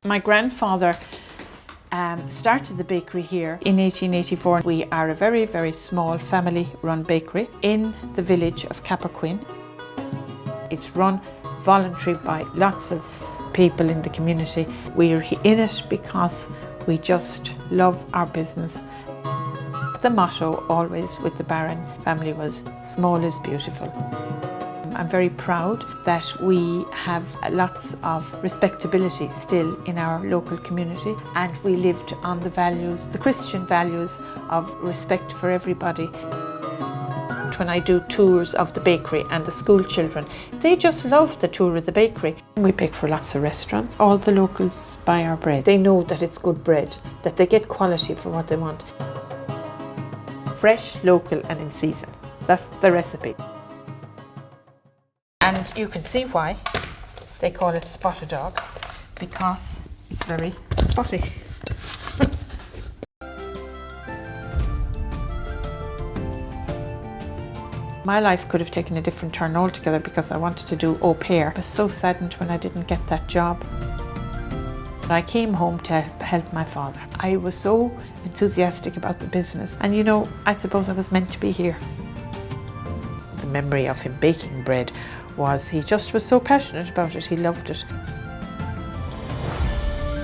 My grandfather started the bakery here in 1884. We are a very, very small family-run bakery in the village of Cappoquin. It's run voluntary by lots of people in the community. We're in it because we just love our business. The motto always with the Barron family was, "Small is beautiful." I'm very proud that we have lots of respectability still in our local community, and we lived on the values, the Christian values of respect for everybody. When I do tours of the bakery and the school children, they just love the tour of the bakery. We bake for lots of restaurants. All the locals buy our bread. They know that it's good bread, that they get quality for what they want. Fresh, local and in season. That's the recipe. And you can see why they call it spotted dog, because it's very spotty. My life could have taken a different turn altogether because I wanted to do au pair. I was so saddened when I didn't get that job. I came home to help my father. I was so enthusiastic about the business, and you know, I suppose I was meant to be here. The memory of him baking bread was he just was so passionate about it, he loved it.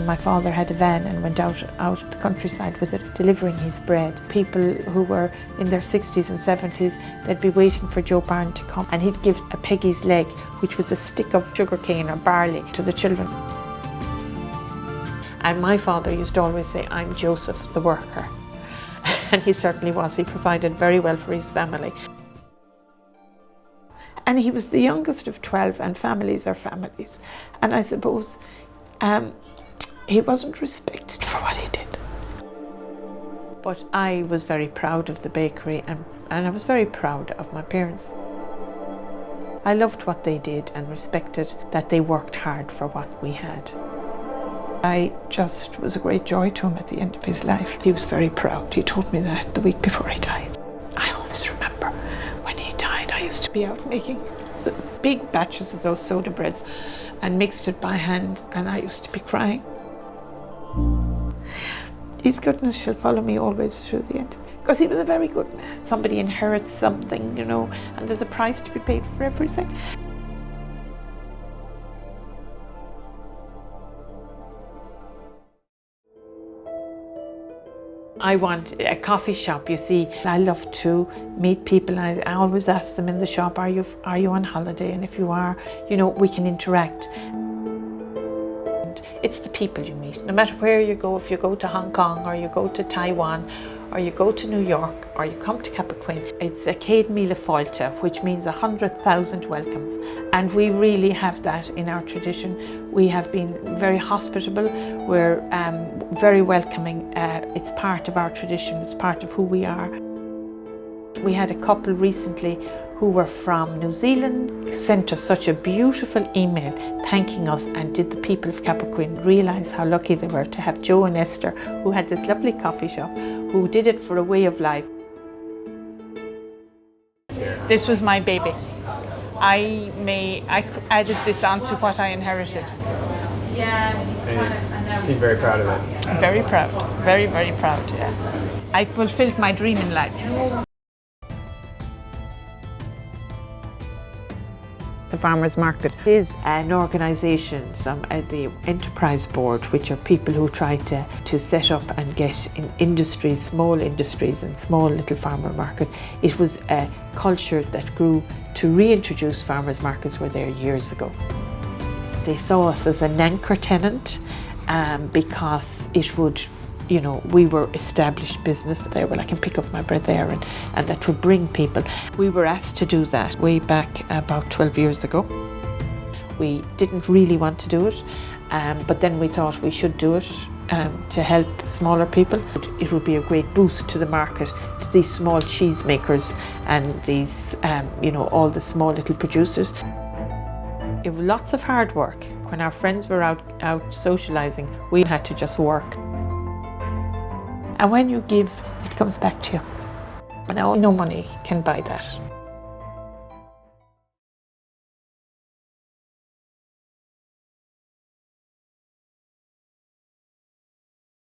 My father had a van and went out the countryside with it, delivering his bread. People who were in their 60s and 70s, they'd be waiting for Joe Byrne to come, and he'd give a peggy's leg, which was a stick of sugarcane or barley, to the children. And my father used to always say, "I'm Joseph the worker." And he certainly was. He provided very well for his family. And he was the youngest of 12, and families are families. And I suppose he wasn't respected for what he did. But I was very proud of the bakery, and I was very proud of my parents. I loved what they did and respected that they worked hard for what we had. I just was a great joy to him at the end of his life. He was very proud. He told me that the week before he died. I always remember when he died, I used to be out making big batches of those soda breads and mixed it by hand, and I used to be crying. His goodness shall follow me always through the end, because he was a very good man. Somebody inherits something, you know, and there's a price to be paid for everything. I want a coffee shop, you see. I love to meet people. I always ask them in the shop, are you on holiday? And if you are, you know, we can interact. And it's the people you meet, no matter where you go. If you go to Hong Kong, or you go to Taiwan, or you go to New York, or you come to Cappoquin, it's a Céad Míle Fáilte, which means 100,000 welcomes. And we really have that in our tradition. We have been very hospitable. We're very welcoming. It's part of our tradition. It's part of who we are. We had a couple recently who were from New Zealand, sent us such a beautiful email thanking us, and did the people of Cappoquin realise how lucky they were to have Joe and Esther, who had this lovely coffee shop, who did it for a way of life. This was my baby. I added this on to what I inherited. Yeah. And you seem very proud of it. Very proud, very, very proud, yeah. I fulfilled my dream in life. The Farmers Market is an organisation, the Enterprise Board, which are people who try to set up and get in industries, small industries and small little farmer market. It was a culture that grew to reintroduce farmers markets were there years ago. They saw us as an anchor tenant because it would, you know, we were established business there. Well, I can pick up my bread there, and that would bring people. We were asked to do that way back about 12 years ago. We didn't really want to do it, but then we thought we should do it to help smaller people. It would be a great boost to the market, to these small cheese makers and these, you know, all the small little producers. It was lots of hard work. When our friends were out socialising, we had to just work. And when you give, it comes back to you. Now, no money can buy that.